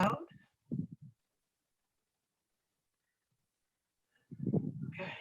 sound? Okay.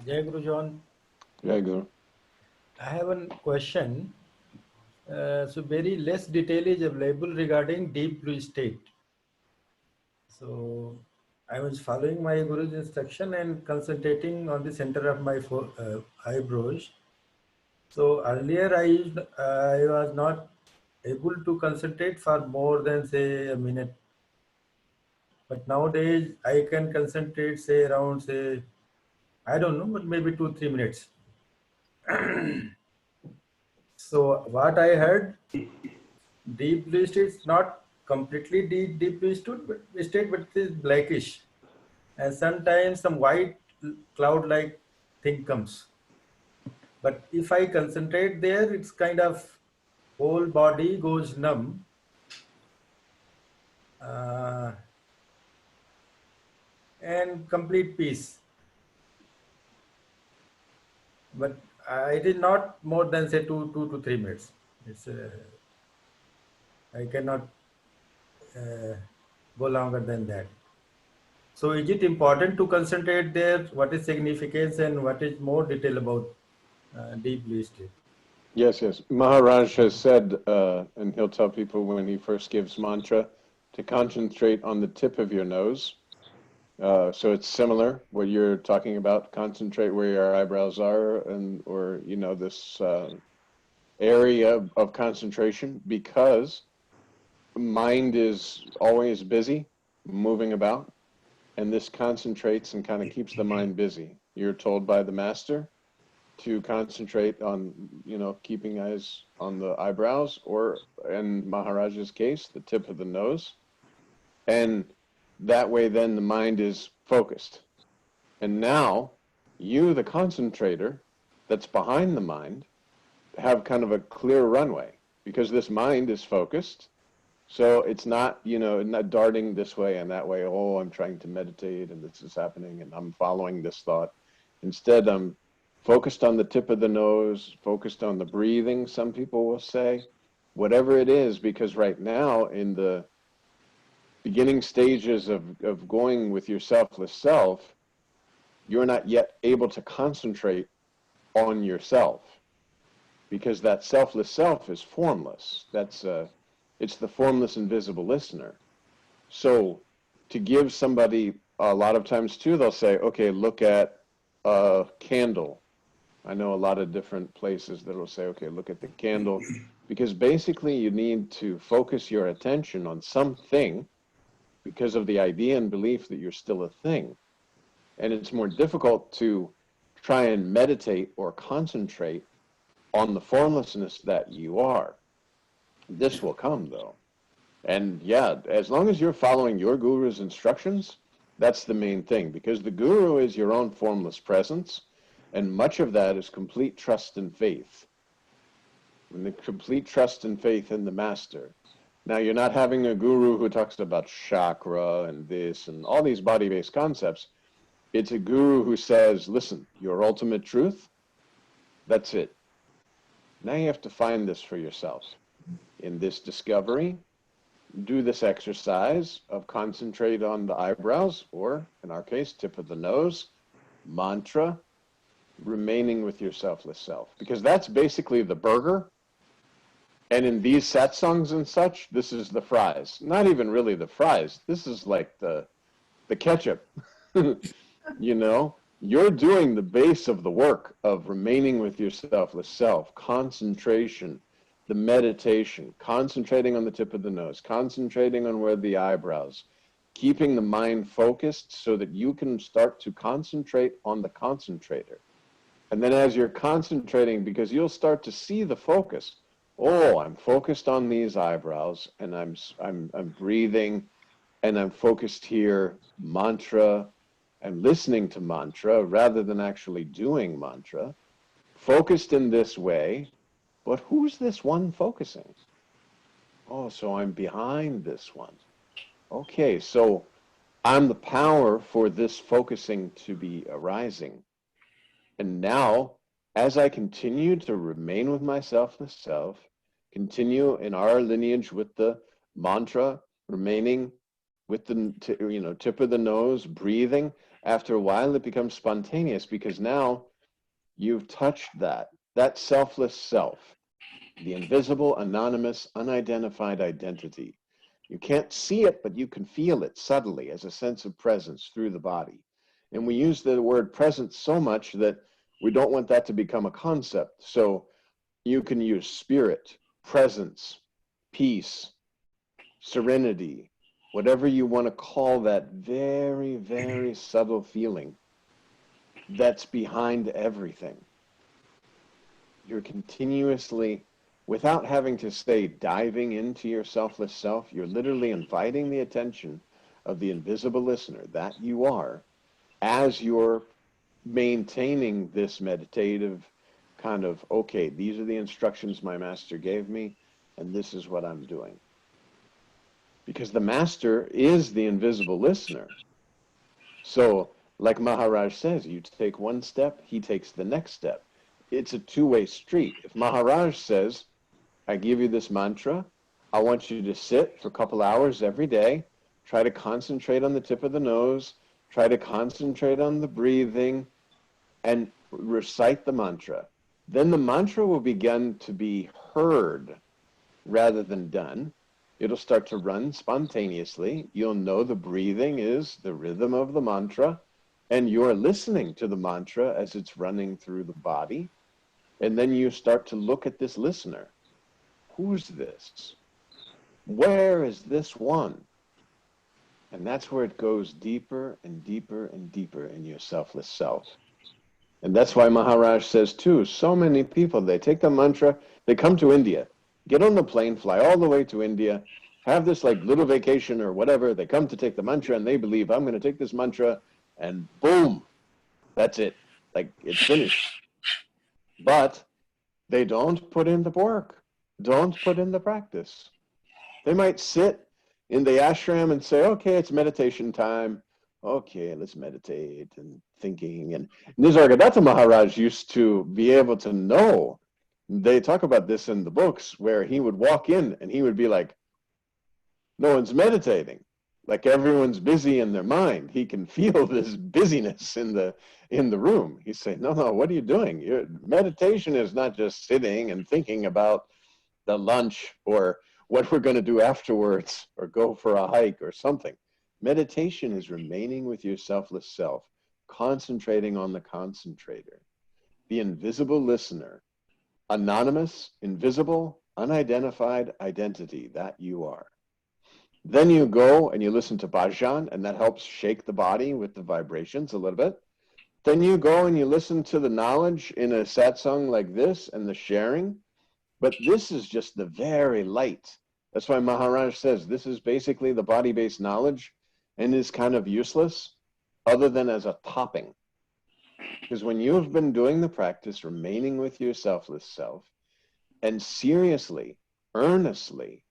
Jai Guru John. Jai Guru. I have a question. So very less detail is available regarding deep blue state. So I was following my Guru's instruction and concentrating on the center of my eyebrows. So earlier I was not able to concentrate for more than say a minute. But nowadays I can concentrate say around say, I don't know, but maybe 2-3 minutes. So what I heard, deep blue state is not completely deep blue state, but it is blackish. And sometimes some white cloud-like thing comes. But if I concentrate there, it's kind of whole body goes numb. And complete peace. But it is not more than say 2 to 3 minutes. It's I cannot go longer than that. So is it important to concentrate there? What is significance and what is more detail about deep blue state? Yes, yes. Maharaj has said, and he'll tell people when he first gives mantra, to concentrate on the tip of your nose. So it's similar what you're talking about. Concentrate where your eyebrows are, or this area of concentration, because mind is always busy, moving about, and this concentrates and kind of keeps the mind busy. You're told by the master to concentrate on, keeping eyes on the eyebrows, or in Maharaj's case, the tip of the nose. And that way then the mind is focused. And now you, the concentrator that's behind the mind, have kind of a clear runway, because this mind is focused. So it's not, not darting this way and that way. Oh, I'm trying to meditate and this is happening and I'm following this thought. Instead, I'm focused on the tip of the nose, focused on the breathing, some people will say, whatever it is, because right now in the beginning stages of going with your selfless self, you're not yet able to concentrate on yourself, because that selfless self is formless. It's the formless invisible listener. So to give somebody, a lot of times too, they'll say, okay, look at a candle. I know a lot of different places that will say, okay, look at the candle, because basically you need to focus your attention on something because of the idea and belief that you're still a thing. And it's more difficult to try and meditate or concentrate on the formlessness that you are. This will come though. And yeah, as long as you're following your guru's instructions, that's the main thing, because the guru is your own formless presence, and much of that is complete trust and faith. And the complete trust and faith in the master. Now, you're not having a guru who talks about chakra and this and all these body-based concepts. It's a guru who says, listen, your ultimate truth, that's it. Now you have to find this for yourself. In this discovery, do this exercise of concentrate on the eyebrows, or in our case, tip of the nose, mantra, remaining with your selfless self. Because that's basically the burger. And in these satsangs and such, this is the fries. Not even really the fries. This is like the ketchup. You're doing the base of the work of remaining with your selfless self, concentration, the meditation, concentrating on the tip of the nose, concentrating on where the eyebrows, keeping the mind focused so that you can start to concentrate on the concentrator. And then as you're concentrating, because you'll start to see the focus, oh, I'm focused on these eyebrows, and I'm breathing, and I'm focused here, mantra, I'm listening to mantra rather than actually doing mantra, focused in this way. But who's this one focusing? Oh, so I'm behind this one. Okay, so I'm the power for this focusing to be arising. And now, as I continue to remain with my selfless self, continue in our lineage with the mantra, remaining with the tip of the nose, breathing, after a while it becomes spontaneous, because now you've touched that selfless self, the invisible, anonymous, unidentified identity. You can't see it, but you can feel it subtly as a sense of presence through the body. And we use the word presence so much that we don't want that to become a concept. So you can use spirit, presence, peace, serenity, whatever you want to call that very, very subtle feeling that's behind everything. You're continuously, without having to say diving into your selfless self, you're literally inviting the attention of the invisible listener, that you are, as you're maintaining this meditative kind of, okay, these are the instructions my master gave me, and this is what I'm doing. Because the master is the invisible listener. So, like Maharaj says, you take one step, he takes the next step. It's a two-way street. If Maharaj says, I give you this mantra, I want you to sit for a couple hours every day, try to concentrate on the tip of the nose, try to concentrate on the breathing, and recite the mantra. Then the mantra will begin to be heard rather than done. It'll start to run spontaneously. You'll know the breathing is the rhythm of the mantra, and you're listening to the mantra as it's running through the body. And then you start to look at this listener. Who's this? Where is this one? And that's where it goes deeper and deeper and deeper in your selfless self. And that's why Maharaj says too, so many people, they take the mantra, they come to India, get on the plane, fly all the way to India, have this like little vacation or whatever. They come to take the mantra and they believe, I'm going to take this mantra and boom, that's it. Like it's finished. But they don't put in the work, don't put in the practice. They might sit in the ashram and say, okay, it's meditation time. Okay, let's meditate and thinking. And Nisargadatta Maharaj used to be able to know. They talk about this in the books where he would walk in and he would be like, no one's meditating. Like everyone's busy in their mind. He can feel this busyness in the room. He'd say, no, what are you doing? Meditation is not just sitting and thinking about the lunch or what we're going to do afterwards or go for a hike or something. Meditation is remaining with your selfless self, concentrating on the concentrator, the invisible listener, anonymous, invisible, unidentified identity that you are. Then you go and you listen to bhajan, and that helps shake the body with the vibrations a little bit. Then you go and you listen to the knowledge in a satsang like this and the sharing. But this is just the very light. That's why Maharaj says this is basically the body-based knowledge and is kind of useless other than as a topping. Because when you have been doing the practice, remaining with your selfless self, and seriously, earnestly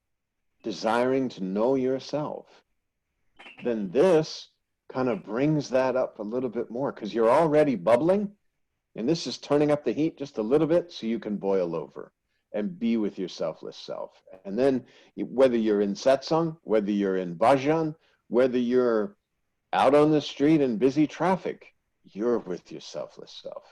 desiring to know yourself, then this kind of brings that up a little bit more because you're already bubbling, and this is turning up the heat just a little bit so you can boil over and be with your selfless self. And then whether you're in satsang, whether you're in bhajan, whether you're out on the street in busy traffic, you're with your selfless self.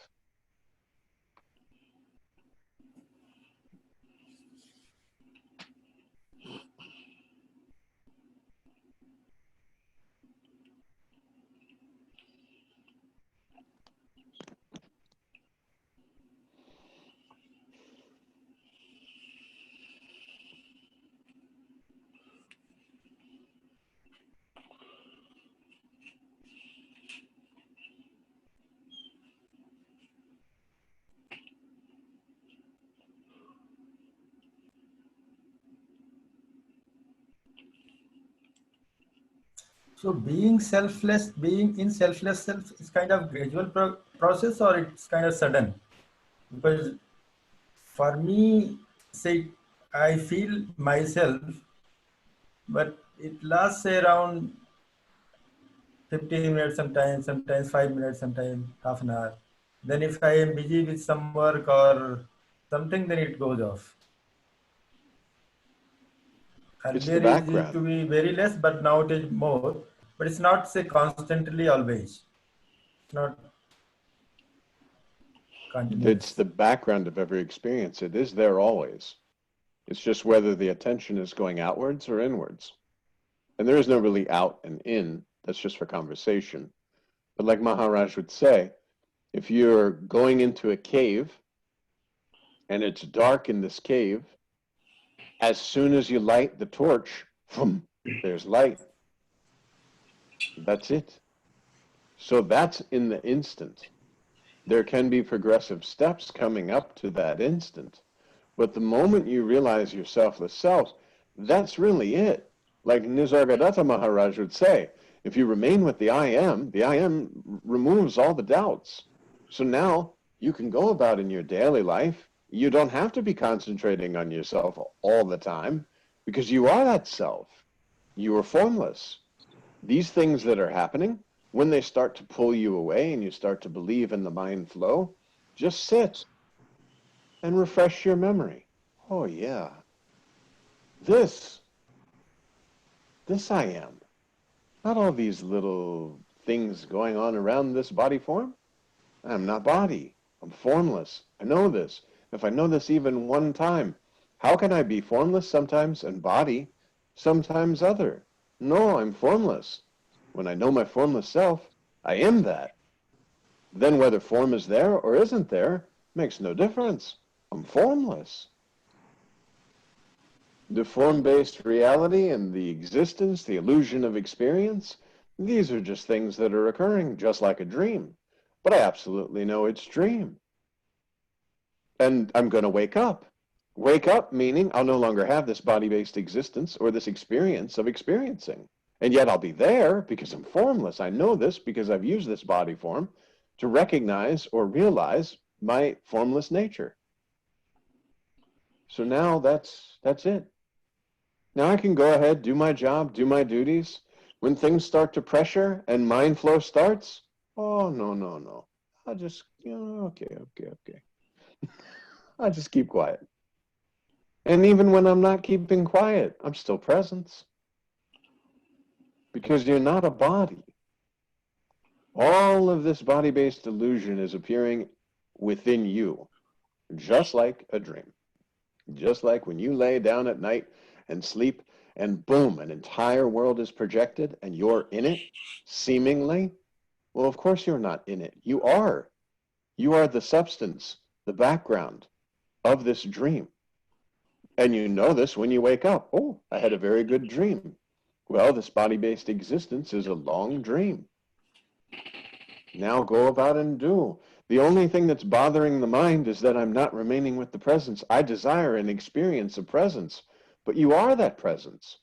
So being selfless, being in selfless self is kind of gradual process, or it's kind of sudden? Because for me, say, I feel myself, but it lasts say around 15 minutes sometimes, sometimes 5 minutes, sometimes half an hour. Then if I am busy with some work or something, then it goes off. It's the Earlier it used to background. be very less, but now it is more. But it's not say constantly always. It's not It's continuous. the background of every experience. It is there always. It's just whether the attention is going outwards or inwards. And there is no really out and in. That's just for conversation. But like Maharaj would say, if you're going into a cave and it's dark in this cave, as soon as you light the torch, boom, there's light. That's it. So that's in the instant. There can be progressive steps coming up to that instant. But the moment you realize your selfless self, that's really it. Like Nisargadatta Maharaj would say, if you remain with the I am removes all the doubts. So now you can go about in your daily life. You don't have to be concentrating on yourself all the time because you are that self. You are formless. These things that are happening, when they start to pull you away and you start to believe in the mind flow, just sit and refresh your memory. Oh yeah, this I am. Not all these little things going on around this body form. I'm not body. I'm formless. I know this. If I know this even one time, how can I be formless sometimes and body sometimes other. No, I'm formless. When I know my formless self, I am that. Then whether form is there or isn't there makes no difference. I'm formless. The form-based reality and the existence, the illusion of experience, these are just things that are occurring just like a dream. But I absolutely know it's dream. And I'm going to wake up. Wake up meaning I'll no longer have this body-based existence or this experience of experiencing. And yet I'll be there because I'm formless. I know this because I've used this body form to recognize or realize my formless nature. So now that's it. Now I can go ahead, do my job, do my duties. When things start to pressure and mind flow starts, oh, no. I'll just, okay. I'll just keep quiet. And even when I'm not keeping quiet, I'm still present. Because you're not a body. All of this body-based illusion is appearing within you, just like a dream. Just like when you lay down at night and sleep, and boom, an entire world is projected and you're in it, seemingly. Well, of course you're not in it. You are. You are the substance, the background of this dream. And you know this when you wake up. Oh, I had a very good dream. Well, this body-based existence is a long dream. Now go about and do. The only thing that's bothering the mind is that I'm not remaining with the presence. I desire an experience of presence, but you are that presence.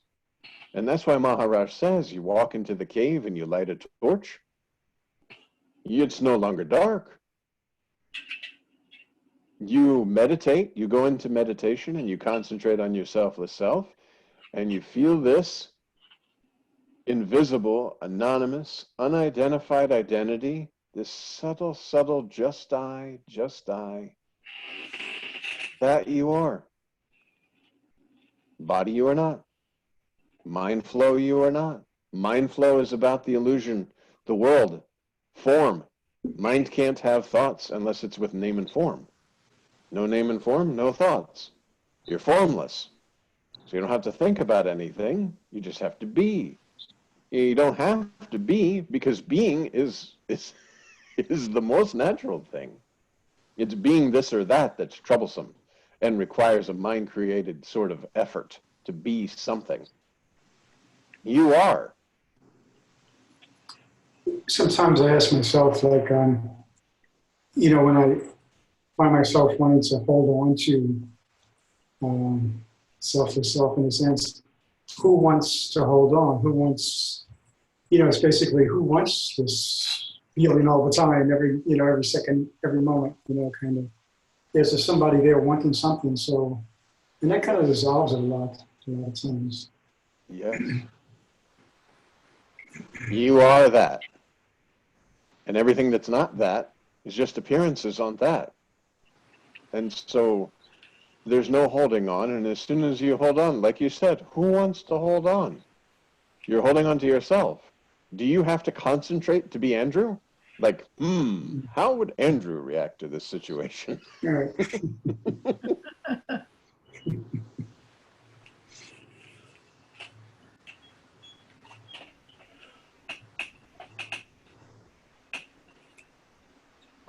And that's why Maharaj says you walk into the cave and you light a torch. It's no longer dark. You meditate, you go into meditation and you concentrate on your selfless self, and you feel this invisible, anonymous, unidentified identity, this subtle, just I, that you are. Body you are not. Mind flow you are not. Mind flow is about the illusion, the world, form. Mind can't have thoughts unless it's with name and form. No name and form, no thoughts. You're formless. So you don't have to think about anything. You just have to be. You don't have to be because being is the most natural thing. It's being this or that that's troublesome and requires a mind-created sort of effort to be something. You are. Sometimes I ask myself, like, when I find myself wanting to hold on to selfless self in a sense, who wants to hold on? Who wants, it's basically who wants this feeling all the time, every second, every moment, kind of. There's somebody there wanting something, so, and that kind of dissolves it a lot of times. Yes. You are that. And everything that's not that is just appearances on that. And so there's no holding on. And as soon as you hold on, like you said, who wants to hold on? You're holding on to yourself. Do you have to concentrate to be Andrew? Like, how would Andrew react to this situation? All right.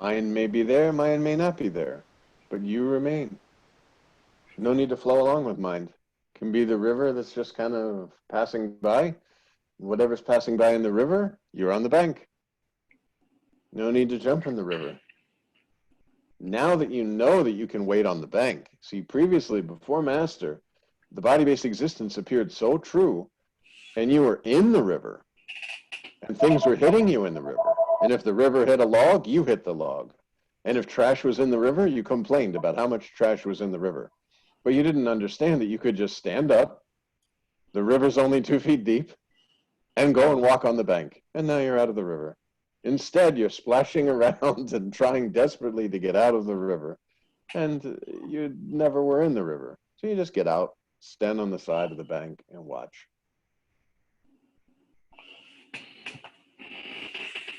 Mine may be there, mine may not be there, but you remain. No need to flow along with mind. Can be the river that's just kind of passing by. Whatever's passing by in the river, you're on the bank. No need to jump in the river. Now that you know that you can wait on the bank, see, previously, before Master, the body-based existence appeared so true, and you were in the river, and things were hitting you in the river. And if the river hit a log, you hit the log. And if trash was in the river, you complained about how much trash was in the river. But you didn't understand that you could just stand up, the river's only 2 feet deep, and go and walk on the bank. And now you're out of the river. Instead, you're splashing around and trying desperately to get out of the river. And you never were in the river. So you just get out, stand on the side of the bank, and watch.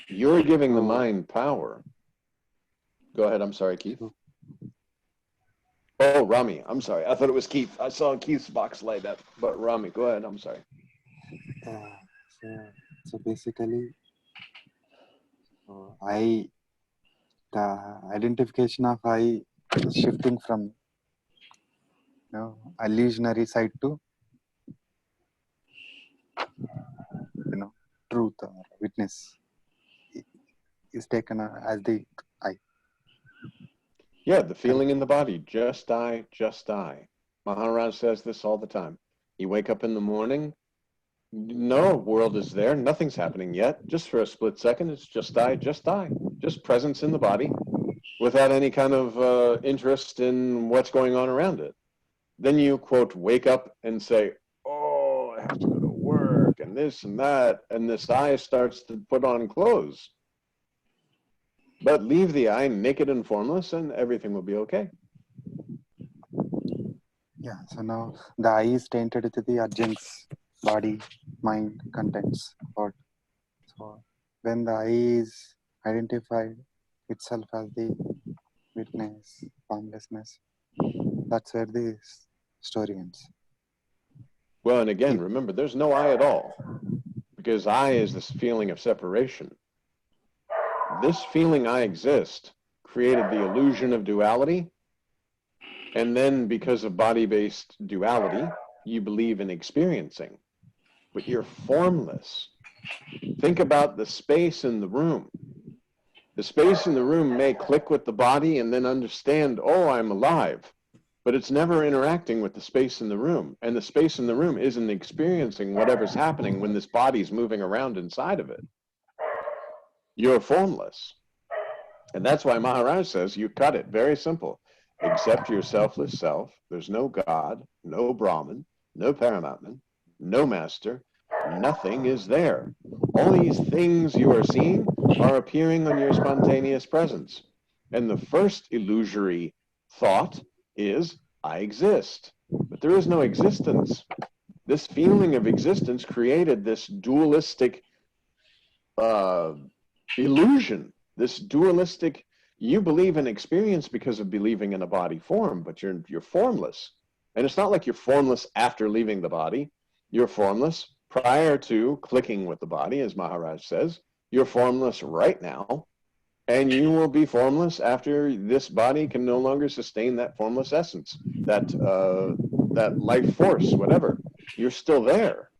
You're giving the mind power. Go ahead, I'm sorry, Keith. Oh, Rami, I'm sorry. I thought it was Keith. I saw Keith's box light up, but Rami, go ahead. I'm sorry. So basically, I the identification of I is shifting from illusionary side to truth or witness is taken as the I. Yeah, the feeling in the body, just I, just I. Maharaj says this all the time. You wake up in the morning, no world is there, nothing's happening yet. Just for a split second, it's just I, just presence in the body without any kind of interest in what's going on around it. Then you, quote, wake up and say, oh, I have to go to work and this and that, and this I starts to put on clothes. But leave the I naked and formless and everything will be okay. Yeah, so now the I is tainted with the adjuncts, body, mind, contents, thought. So when the I is identified itself as the witness, formlessness, that's where the story ends. Well, and again, remember, there's no I at all, because I is this feeling of separation. This feeling I exist created the illusion of duality, and then because of body-based duality, you believe in experiencing, but you're formless. Think about the space in the room. The space in the room may click with the body and then understand, oh, I'm alive, but it's never interacting with the space in the room, and the space in the room isn't experiencing whatever's happening when this body's moving around inside of it. You're formless. And that's why Maharaj says you cut it. Very simple. Accept your selfless self. There's no God, no Brahman, no Paramatman, no master. Nothing is there. All these things you are seeing are appearing on your spontaneous presence. And the first illusory thought is, I exist. But there is no existence. This feeling of existence created this dualistic illusion, this dualistic, you believe in experience because of believing in a body form, but you're formless. And it's not like you're formless after leaving the body. You're formless prior to clicking with the body, as Maharaj says. You're formless right now, and you will be formless after this body can no longer sustain that formless essence, that life force, whatever. You're still there.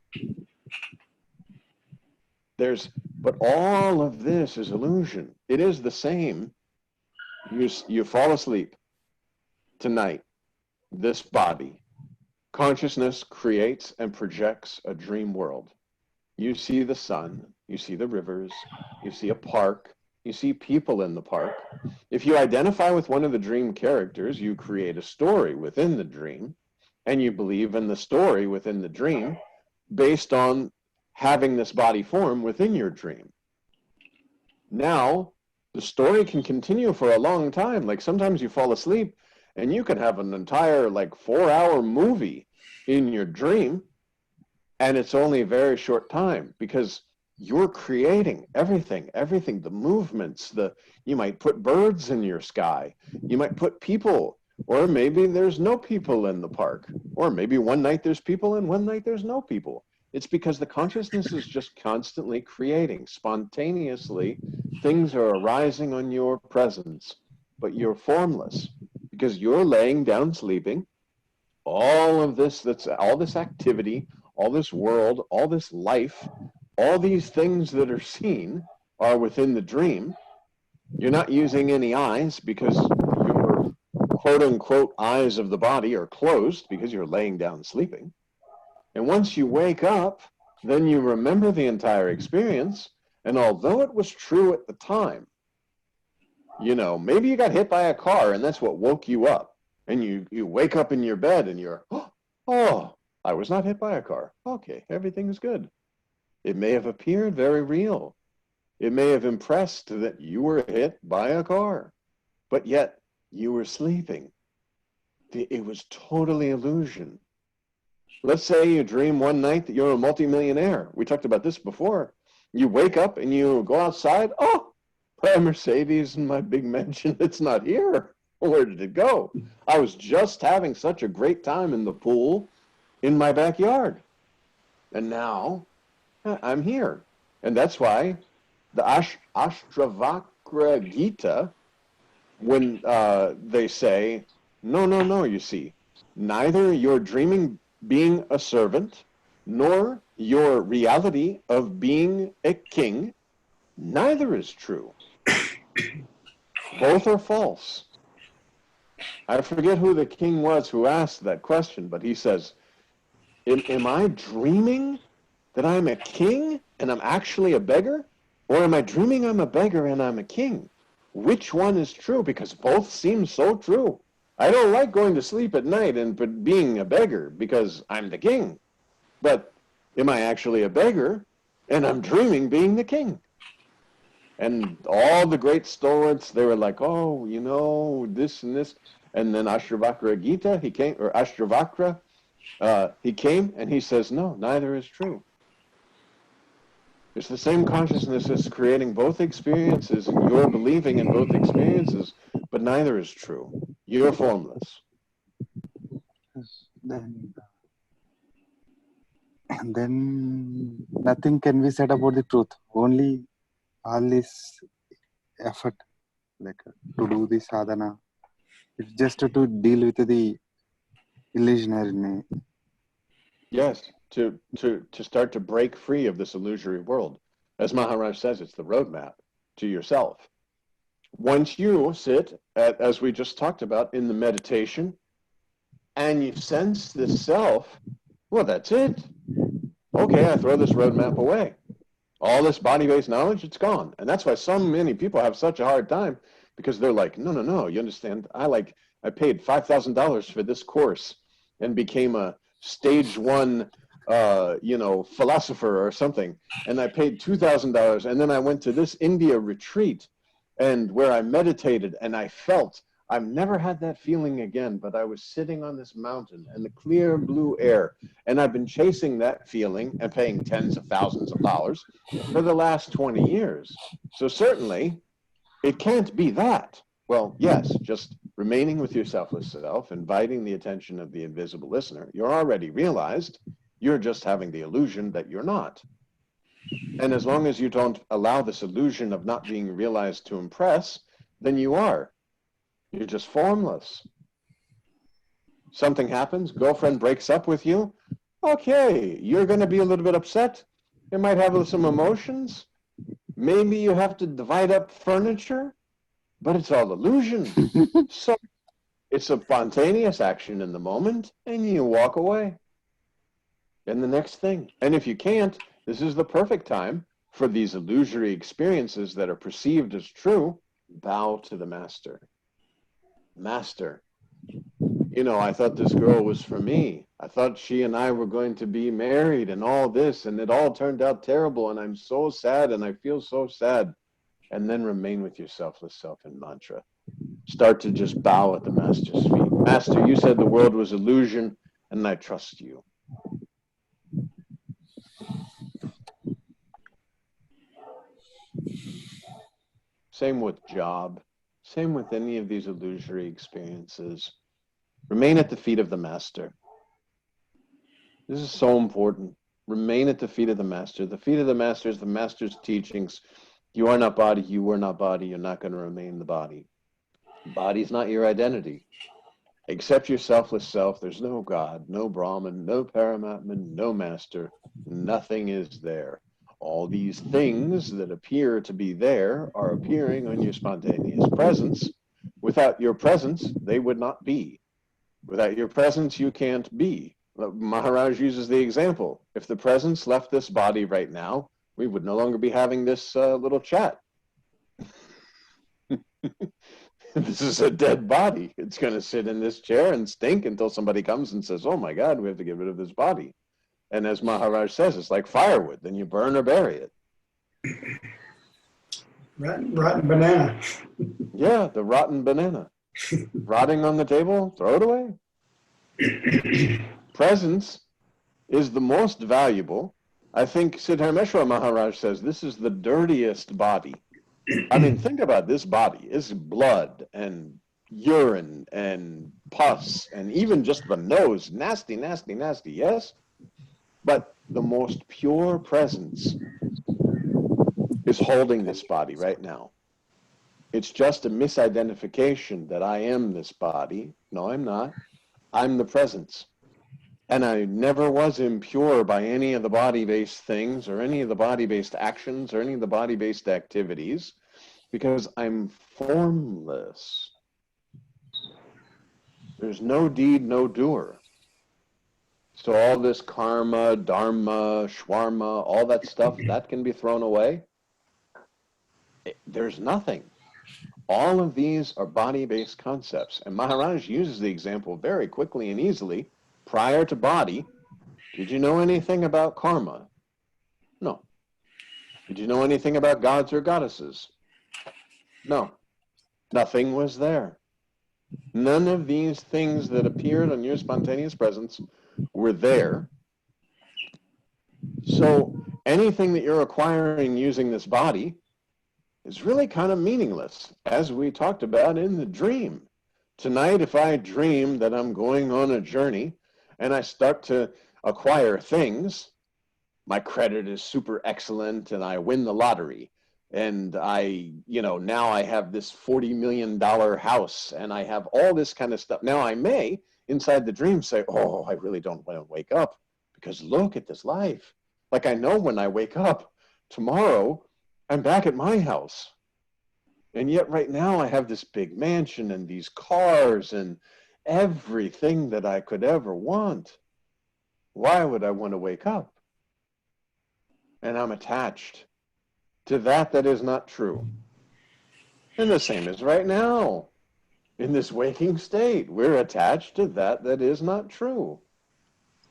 But all of this is illusion. It is the same. You fall asleep tonight, this body. Consciousness creates and projects a dream world. You see the sun, you see the rivers, you see a park, you see people in the park. If you identify with one of the dream characters, you create a story within the dream, and you believe in the story within the dream based on having this body form within your dream. Now, the story can continue for a long time. Like sometimes you fall asleep and you can have an entire 4-hour movie in your dream, and it's only a very short time because you're creating everything, the movements, you might put birds in your sky, you might put people, or maybe there's no people in the park, or maybe one night there's people and one night there's no people. It's because the consciousness is just constantly creating. Spontaneously, things are arising on your presence, but you're formless because you're laying down sleeping. All this activity, all this world, all this life, all these things that are seen are within the dream. You're not using any eyes because your quote-unquote eyes of the body are closed because you're laying down sleeping. And once you wake up, then you remember the entire experience. And although it was true at the time, maybe you got hit by a car and that's what woke you up. And you wake up in your bed and you're, oh, I was not hit by a car. Okay, everything's good. It may have appeared very real. It may have impressed that you were hit by a car, but yet you were sleeping. It was totally illusion. Let's say you dream one night that you're a multimillionaire. We talked about this before. You wake up and you go outside. Oh, my Mercedes and my big mansion, it's not here. Where did it go? I was just having such a great time in the pool in my backyard. And now I'm here. And that's why the Ashtavakra Gita, when they say, no, you see, neither your dreaming being a servant, nor your reality of being a king, neither is true. Both are false. I forget who the king was who asked that question, but he says, am I dreaming that I'm a king and I'm actually a beggar? Or am I dreaming I'm a beggar and I'm a king? Which one is true? Because both seem so true. I don't like going to sleep at night and being a beggar because I'm the king. But am I actually a beggar and I'm dreaming being the king? And all the great stoics, they were like, oh, you know, this and this. And then Ashtavakra Gita, he came, or Ashtavakra, he came and he says, no, neither is true. It's the same consciousness that's creating both experiences, and you're believing in both experiences, but neither is true. You're formless. Then nothing can be said about the truth. Only all this effort, like to do the sadhana, it's just to deal with the illusionary. Yes, to start to break free of this illusory world. As Maharaj says, it's the roadmap to yourself. Once you sit, as we just talked about, in the meditation, and you sense this self, well, that's it. Okay, I throw this roadmap away. All this body-based knowledge, it's gone. And that's why so many people have such a hard time, because they're like, no, you understand? I paid $5,000 for this course and became a stage 1, philosopher or something. And I paid $2,000. And then I went to this India retreat and where I meditated and I felt, I've never had that feeling again, but I was sitting on this mountain in the clear blue air. And I've been chasing that feeling and paying tens of thousands of dollars for the last 20 years. So certainly it can't be that. Well, yes, just remaining with your selfless self, inviting the attention of the invisible listener, you're already realized, you're just having the illusion that you're not. And as long as you don't allow this illusion of not being realized to impress, then you are. You're just formless. Something happens, girlfriend breaks up with you, okay, you're going to be a little bit upset. You might have some emotions. Maybe you have to divide up furniture. But it's all illusion. So it's a spontaneous action in the moment, and you walk away. And the next thing. And if you can't, this is the perfect time for these illusory experiences that are perceived as true. Bow to the master. Master, I thought this girl was for me. I thought she and I were going to be married and all this, and it all turned out terrible, and I'm so sad, and I feel so sad. And then remain with your selfless self in mantra. Start to just bow at the master's feet. Master, you said the world was illusion, and I trust you. Same with job. Same with any of these illusory experiences. Remain at the feet of the master. This is so important. Remain at the feet of the master. The feet of the master is the master's teachings. You are not body, you were not body, you're not going to remain the body. Body is not your identity. Accept your selfless self. There's no God, no Brahman, no Paramatman, no master. Nothing is there. All these things that appear to be there are appearing on your spontaneous presence. Without your presence, they would not be. Without your presence, you can't be. Maharaj uses the example. If the presence left this body right now, we would no longer be having this little chat. This is a dead body. It's going to sit in this chair and stink until somebody comes and says, oh my God, we have to get rid of this body. And as Maharaj says, it's like firewood. Then you burn or bury it. Rotten banana. Yeah, the rotten banana. Rotting on the table, throw it away. Presence is the most valuable. I think Siddharmeshwar Maharaj says this is the dirtiest body. I mean, think about this body. It's blood and urine and pus and even just the nose, nasty, nasty, nasty, yes? But the most pure presence is holding this body right now. It's just a misidentification that I am this body. No, I'm not. I'm the presence. And I never was impure by any of the body-based things or any of the body-based actions or any of the body-based activities because I'm formless. There's no deed, no doer. So all this karma, dharma, shwarma, all that stuff, that can be thrown away. There's nothing. All of these are body-based concepts. And Maharaj uses the example very quickly and easily. Prior to body, did you know anything about karma? No. Did you know anything about gods or goddesses? No. Nothing was there. None of these things that appeared on your spontaneous presence were there. So anything that you're acquiring using this body is really kind of meaningless, as we talked about in the dream. Tonight, if I dream that I'm going on a journey and I start to acquire things, my credit is super excellent and I win the lottery and now I have this $40 million house and I have all this kind of stuff. Now I may, inside the dream, say, oh, I really don't want to wake up because look at this life. Like I know when I wake up tomorrow, I'm back at my house. And yet right now I have this big mansion and these cars and everything that I could ever want. Why would I want to wake up? And I'm attached to that is not true. And the same is right now. In this waking state, we're attached to that is not true.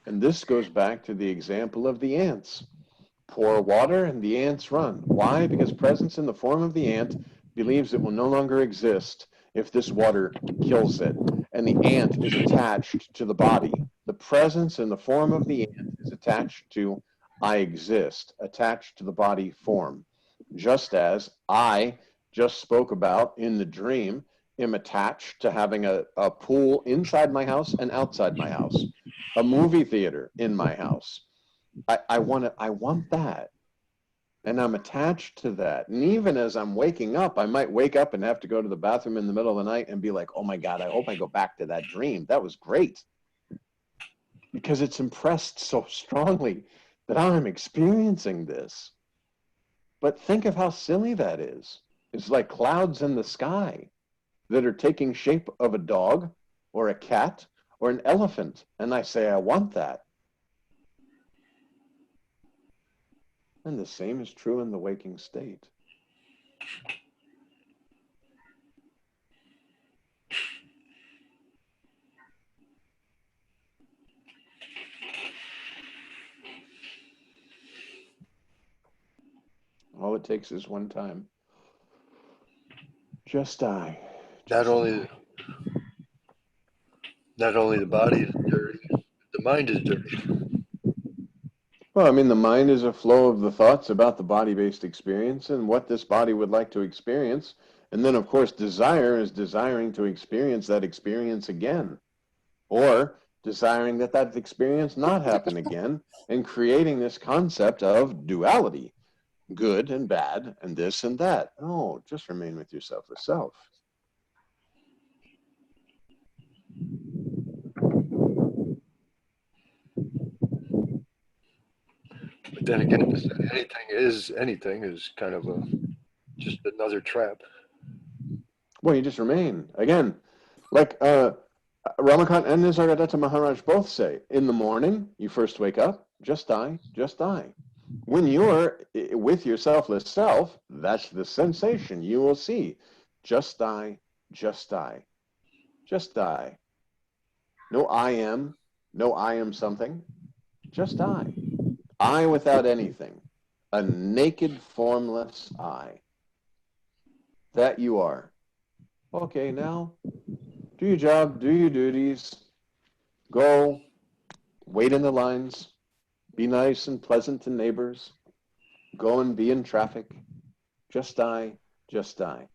And this goes back to the example of the ants. Pour water and the ants run. Why? Because presence in the form of the ant believes it will no longer exist if this water kills it. And the ant is attached to the body. The presence in the form of the ant is attached to I exist, attached to the body form. Just as I just spoke about in the dream, am attached to having a pool inside my house and outside my house, a movie theater in my house. I want that. And I'm attached to that. And even as I'm waking up, I might wake up and have to go to the bathroom in the middle of the night and be like, oh my God, I hope I go back to that dream. That was great. Because it's impressed so strongly that I'm experiencing this. But think of how silly that is. It's like clouds in the sky that are taking shape of a dog or a cat or an elephant. And I say, I want that. And the same is true in the waking state. All it takes is one time. Just die. Not only the body is dirty, the mind is dirty. Well, I mean, the mind is a flow of the thoughts about the body-based experience and what this body would like to experience. And then, of course, desire is desiring to experience that experience again, or desiring that experience not happen again, and creating this concept of duality, good and bad, and this and that. Oh, just remain with yourself, the self. But then again, anything is kind of just another trap. Well, you just remain. Again, like Ramakant and Nisargadatta Maharaj both say, in the morning, you first wake up, just die, just die. When you're with your selfless self, that's the sensation you will see. Just die, just die, just die. No I am something, just die. I without anything, a naked, formless I. That you are. Okay, now, do your job, do your duties, go, wait in the lines, be nice and pleasant to neighbors, go and be in traffic, just die, just die.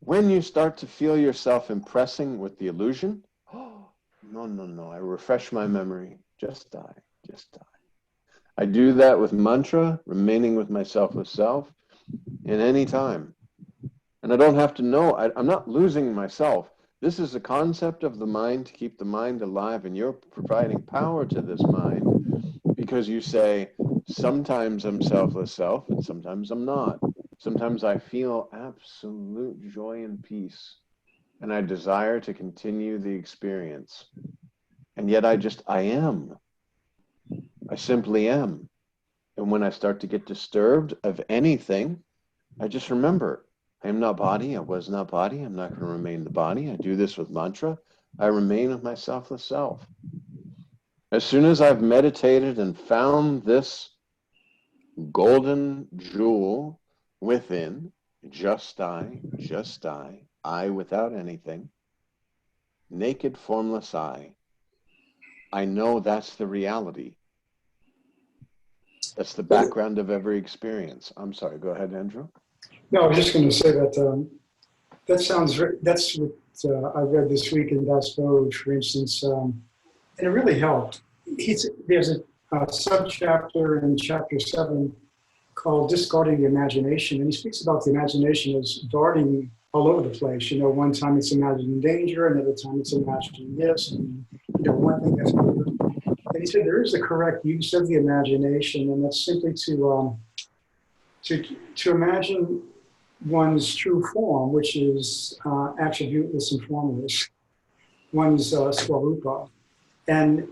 When you start to feel yourself impressing with the illusion, oh, no, I refresh my memory. Just die, just die. I do that with mantra, remaining with my selfless self, in any time. And I don't have to know, I'm not losing myself. This is a concept of the mind to keep the mind alive, and you're providing power to this mind because you say, sometimes I'm selfless self and sometimes I'm not. Sometimes I feel absolute joy and peace, and I desire to continue the experience. And yet I am. I simply am. And when I start to get disturbed of anything, I just remember, I am not body, I was not body, I'm not going to remain the body. I do this with mantra. I remain with my selfless self. As soon as I've meditated and found this golden jewel within, just I without anything, naked, formless I know that's the reality. That's the background of every experience. I'm sorry, go ahead, Andrew. No, I was just going to say that that sounds, that's what I read this week in Das Boj, for instance, and it really helped. There's a sub-chapter in chapter 7 called Discarding the Imagination, and he speaks about the imagination as darting all over the place. You know, one time it's imagining danger, another time it's imagining this, and, you know, one thing that's another. And he said there is a correct use of the imagination, and that's simply to imagine one's true form, which is attributeless and formless, one's swarupa. And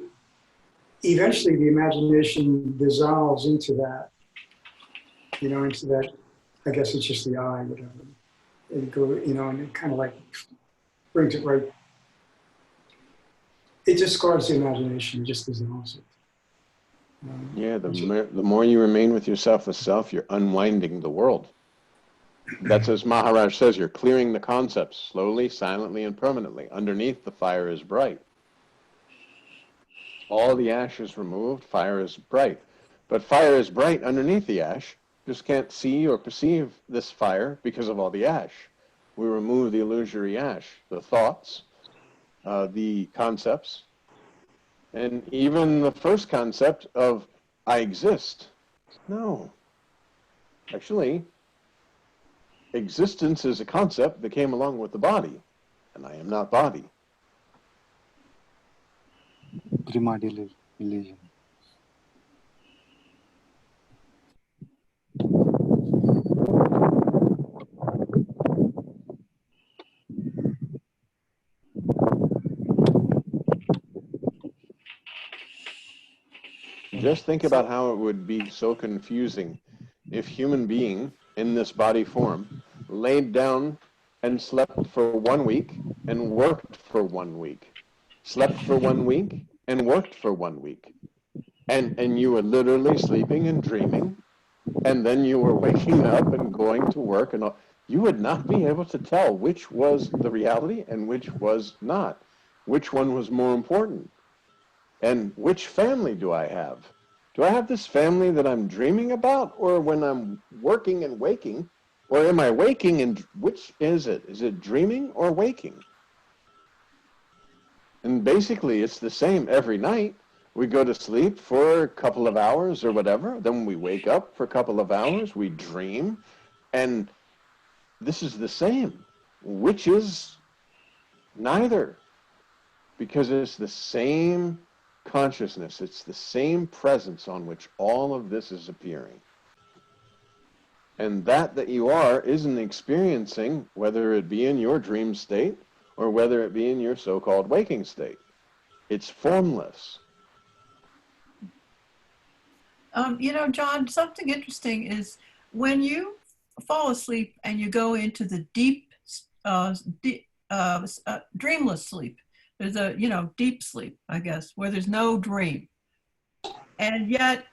eventually the imagination dissolves into that, you know, into that, I guess it's just the I, whatever. It go, you know, and it kind of like brings it right. It discards the imagination, it just dissolves it. Yeah, the more you remain with yourself as self, you're unwinding the world. That's as Maharaj says, you're clearing the concepts slowly, silently, and permanently. Underneath, the fire is bright. All the ash is removed, fire is bright. But fire is bright underneath the ash. Just can't see or perceive this fire because of all the ash. We remove the illusory ash, the thoughts, the concepts, and even the first concept of I exist. No. Actually, existence is a concept that came along with the body, and I am not body. Primordial illusion. Just think about how it would be so confusing if human being in this body form laid down and slept for 1 week and worked for 1 week, slept for 1 week and worked for 1 week. And you were literally sleeping and dreaming, and then you were waking up and going to work, and all. You would not be able to tell which was the reality and which was not, which one was more important. And which family do I have? Do I have this family that I'm dreaming about, or when I'm working and waking, or am I waking and which is it? Is it dreaming or waking? And basically it's the same every night. We go to sleep for a couple of hours or whatever, then we wake up for a couple of hours, we dream, and this is the same, which is neither, because it's the same consciousness. It's the same presence on which all of this is appearing. And that you are isn't experiencing, whether it be in your dream state or whether it be in your so-called waking state. It's formless. You know, John, something interesting is when you fall asleep and you go into the deep, dreamless sleep. There's a, you know, deep sleep, I guess, where there's no dream. And yet,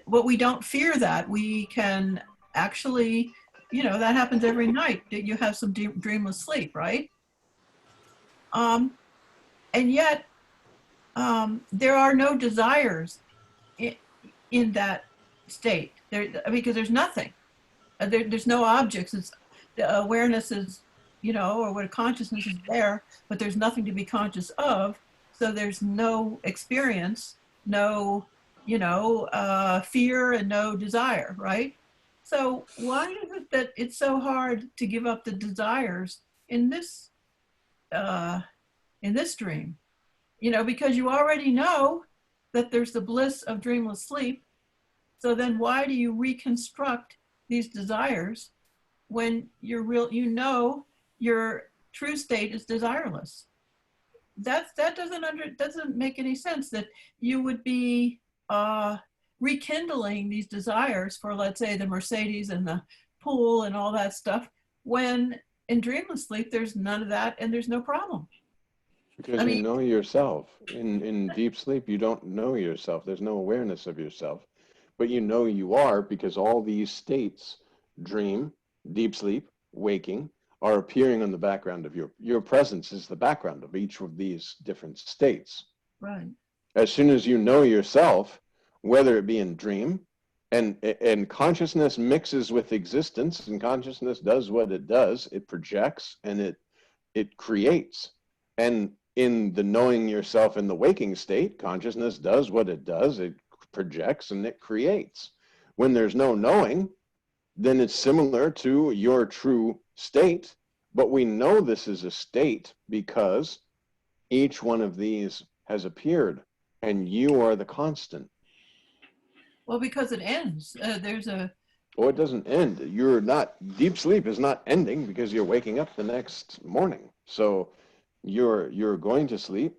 what we don't fear that, we can actually, you know, that happens every night. You have some deep, dreamless sleep, right? And yet, there are no desires in that state. There, because there's nothing. There's no objects. It's, the awareness is or what a consciousness is there, but there's nothing to be conscious of. So there's no experience, no, fear and no desire, right? So why is it that it's so hard to give up the desires in this dream? Because you already know that there's the bliss of dreamless sleep. So then why do you reconstruct these desires when your true state is desireless? That doesn't make any sense, that you would be rekindling these desires for, let's say, the Mercedes and the pool and all that stuff, when in dreamless sleep there's none of that and there's no problem. Because you know yourself. In deep sleep, you don't know yourself. There's no awareness of yourself. But you know you are, because all these states, dream, deep sleep, waking, are appearing on the background of your presence is the background of each of these different states. Right. As soon as you know yourself, whether it be in dream, and consciousness mixes with existence, and consciousness does what it does, it projects and it creates. And in the knowing yourself in the waking state, consciousness does what it does, it projects and it creates. When there's no knowing, then it's similar to your true state, but we know this is a state because each one of these has appeared and you are the constant. Well, because it ends. Oh, it doesn't end. Deep sleep is not ending because you're waking up the next morning. So you're going to sleep,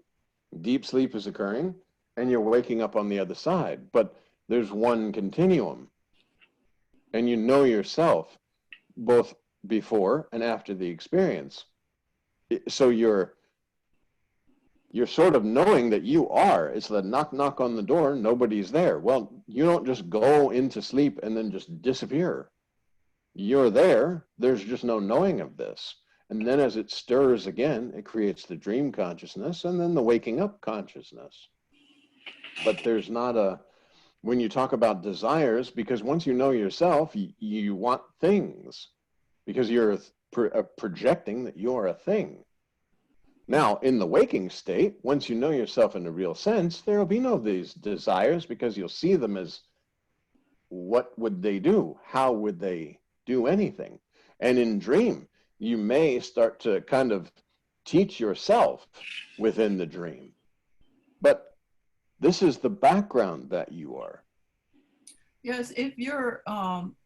deep sleep is occurring, and you're waking up on the other side. But there's one continuum. And you know yourself both before and after the experience. So you're sort of knowing that you are. It's the knock, knock on the door, nobody's there. Well, you don't just go into sleep and then just disappear. You're there, there's just no knowing of this. And then as it stirs again, it creates the dream consciousness and then the waking up consciousness. But there's not when you talk about desires, because once you know yourself, you want things because you're projecting that you're a thing. Now, in the waking state, once you know yourself in a real sense, there will be no these desires because you'll see them as what would they do? How would they do anything? And in dream, you may start to kind of teach yourself within the dream. But this is the background that you are. Yes, if you're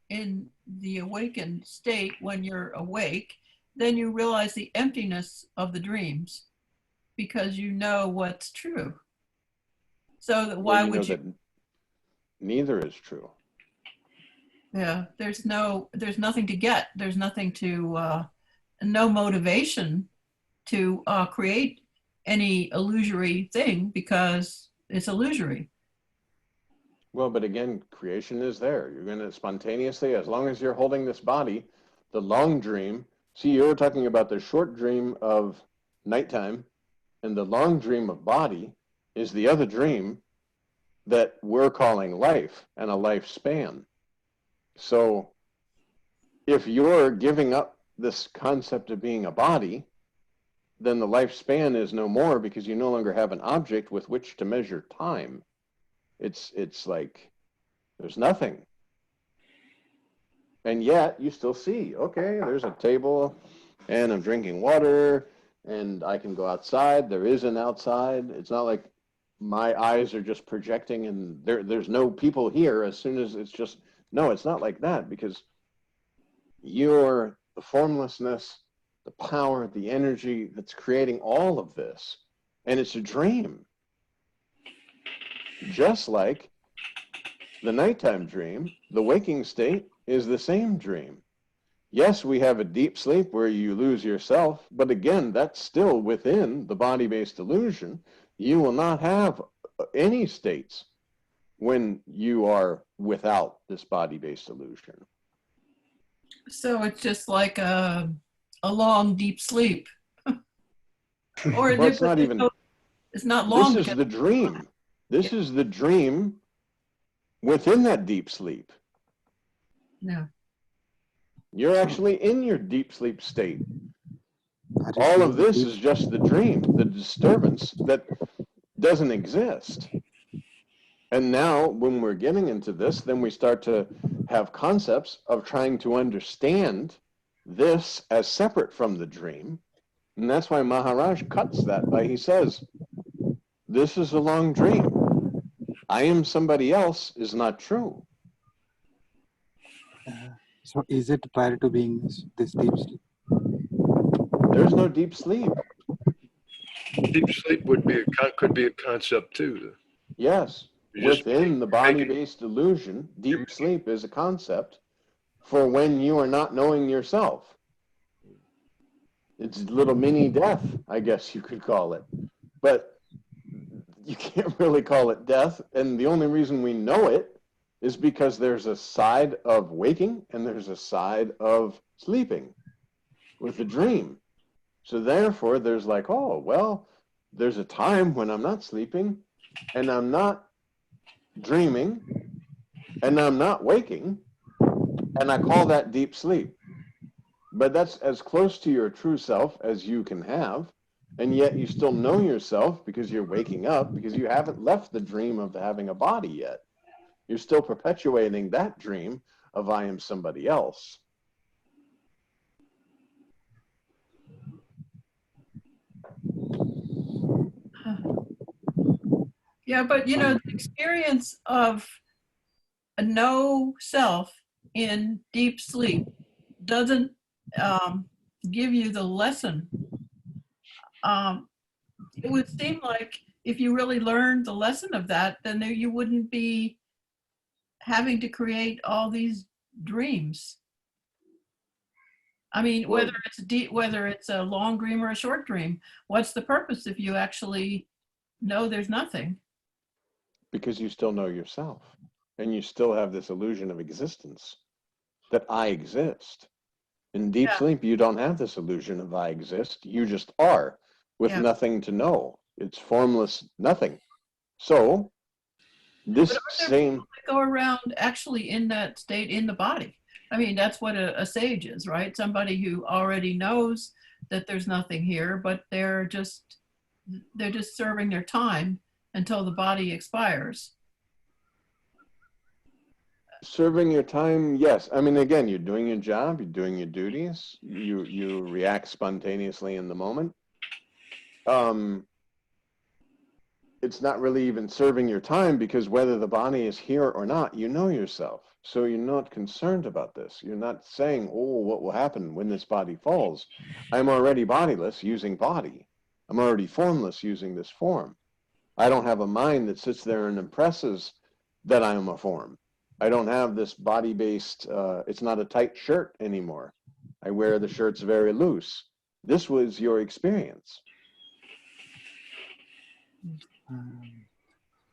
in the awakened state when you're awake, then you realize the emptiness of the dreams because you know what's true. So that why would you? That neither is true. Yeah, there's nothing to get. There's nothing to, no motivation to create any illusory thing because it's illusory. Well, but again, creation is there. You're going to spontaneously, as long as you're holding this body, the long dream. See, you're talking about the short dream of nighttime, and the long dream of body is the other dream that we're calling life and a lifespan. So if you're giving up this concept of being a body, then the lifespan is no more because you no longer have an object with which to measure time. It's like there's nothing. And yet you still see, okay, there's a table and I'm drinking water and I can go outside. There is an outside. It's not like my eyes are just projecting and there's no people here as soon as it's just, no, it's not like that because you're the formlessness, the power, the energy that's creating all of this. And it's a dream. Just like the nighttime dream, the waking state is the same dream. Yes, we have a deep sleep where you lose yourself, but again, that's still within the body-based illusion. You will not have any states when you are without this body-based illusion. So it's just like a long, deep sleep. Or well, it's not even. It's not long. This is the dream. This is the dream within that deep sleep. Yeah. You're actually in your deep sleep state. Are you All of feeling this deep? is just the dream, the disturbance that doesn't exist. And now when we're getting into this, then we start to have concepts of trying to understand this as separate from the dream. And that's why Maharaj cuts that by, he says, this is a long dream. I am somebody else is not true. So is it prior to being this deep sleep? There's no deep sleep. Deep sleep could be a concept too. Yes, You're just within the making, body-based illusion, deep sleep is a concept for when you are not knowing yourself. It's little mini death, I guess you could call it. But you can't really call it death. And the only reason we know it is because there's a side of waking and there's a side of sleeping with a dream. So therefore, there's like, oh, well, there's a time when I'm not sleeping and I'm not dreaming and I'm not waking, and I call that deep sleep. But that's as close to your true self as you can have, and yet you still know yourself because you're waking up, because you haven't left the dream of having a body yet. You're still perpetuating that dream of I am somebody else. Yeah, but you know, the experience of a no self in deep sleep doesn't give you the lesson. It would seem like if you really learned the lesson of that, then you wouldn't be having to create all these dreams. I mean, Well, whether it's deep, whether it's a long dream or a short dream, what's the purpose if you actually know there's nothing? because you still know yourself, and you still have this illusion of existence, that I exist. In deep Yeah, sleep, you don't have this illusion of I exist. You just are with yeah. nothing to know. It's formless nothing. So But this aren't there same, people that go around actually in that state in the body? I mean, that's what a sage is, right? Somebody who already knows that there's nothing here, but they're just serving their time until the body expires. serving your time, yes. I mean, again, you're doing your job, you're doing your duties, you react spontaneously in the moment. It's not really even serving your time, because whether the body is here or not, you know yourself. So you're not concerned about this. You're not saying, oh, what will happen when this body falls? I'm already bodiless using body. I'm already formless using this form. I don't have a mind that sits there and impresses that I am a form. I don't have this body-based, it's not a tight shirt anymore. I wear the shirts very loose. This was your experience.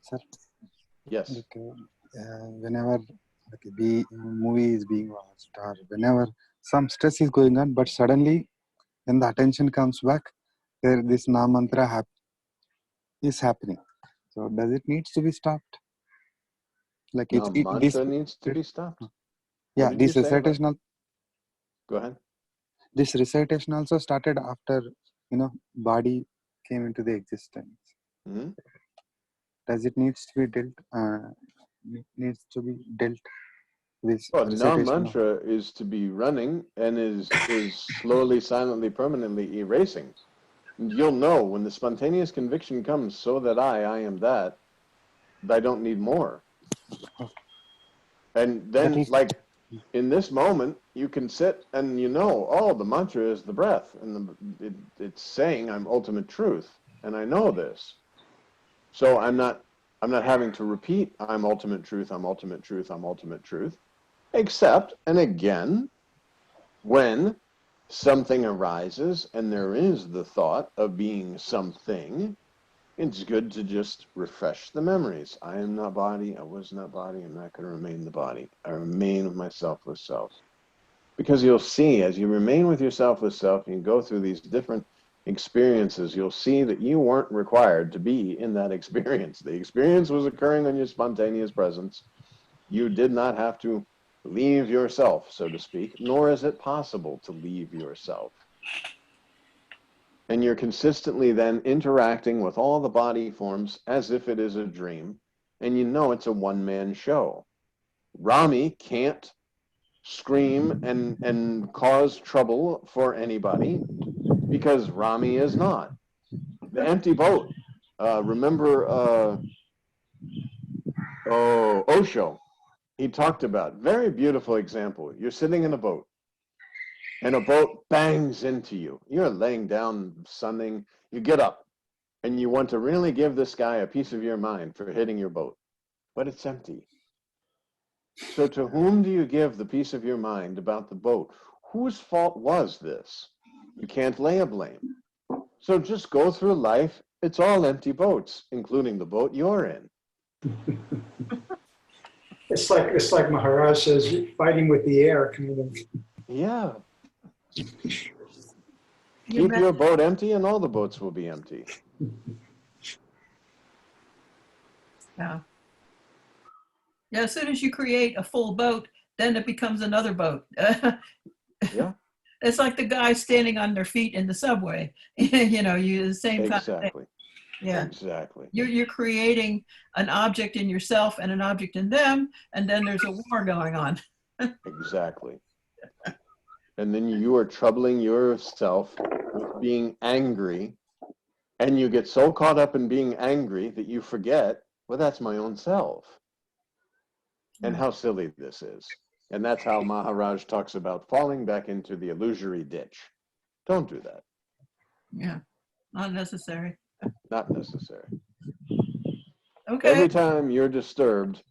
Sir, Yes. like, whenever like a movie is being watched, or whenever some stress is going on, but suddenly when the attention comes back, this Naam Mantra is happening. So does it needs to be stopped? Like Now, mantra needs to be stopped. What yeah, did you this say about? recitation, Go ahead. this recitation also started after body came into the existence. Mm-hmm. Does it needs to be dealt? Needs to be dealt with Well, Naam recitation of, Mantra is to be running and is slowly, silently, permanently erasing. You'll know when the spontaneous conviction comes, so that I am that, I don't need more. And that then, is like, in this moment, you can sit and you know, oh, the mantra is the breath, and it's saying I'm ultimate truth, and I know this. So I'm not having to repeat I'm ultimate truth, I'm ultimate truth, I'm ultimate truth, except, and again, when something arises and there is the thought of being something, it's good to just refresh the memories. I am not body, I was not body, I'm not going to remain the body. I remain with my selfless self. Because you'll see, as you remain with your selfless self and you go through these different experiences, you'll see that you weren't required to be in that experience. The experience was occurring on your spontaneous presence. You did not have to leave yourself, so to speak, nor is it possible to leave yourself. And you're consistently then interacting with all the body forms as if it is a dream, and you know it's a one-man show. Rami can't scream and cause trouble for anybody because Rami is not. The empty boat. Remember Osho, he talked about, very beautiful example. You're sitting in a boat and a boat bangs into you. You're laying down sunning, you get up and you want to really give this guy a piece of your mind for hitting your boat, but it's empty. So to whom do you give the piece of your mind about the boat? Whose fault was this? You can't lay a blame. So just go through life. It's all empty boats, including the boat you're in. It's like Maharaj says, fighting with the air, kind of. Yeah. You Keep bet- your boat empty and all the boats will be empty. Yeah. Yeah, as soon as you create a full boat, then it becomes another boat. Yeah, It's like the guys standing on their feet in the subway. You know, you the same kind of thing. exactly. Yeah. Exactly. You're creating an object in yourself and an object in them, and then there's a war going on. Exactly. And then you are troubling yourself with being angry, and you get so caught up in being angry that you forget, well, that's my own self. And how silly this is. And that's how Maharaj talks about falling back into the illusory ditch. Don't do that. Yeah, not necessary. Not necessary. Okay. Every time you're disturbed,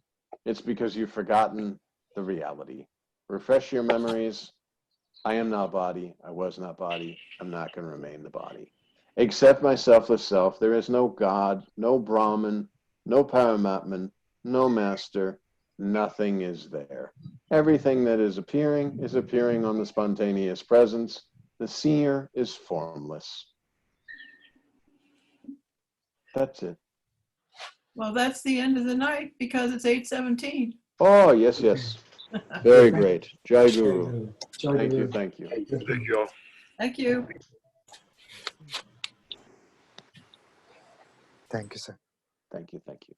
it's because you've forgotten the reality. Refresh your memories. I am not body. I was not body. I'm not going to remain the body. Accept my selfless self. There is no God, no Brahman, no Paramatman, no master. Nothing is there. Everything that is appearing on the spontaneous presence. The seer is formless. That's it. Well, that's the end of the night because it's 8:17. Oh, yes, yes. Very great. Jai Guru. Jai Thank you, Guru. thank you. Thank you all. Thank you. Thank you, sir. Thank you, thank you.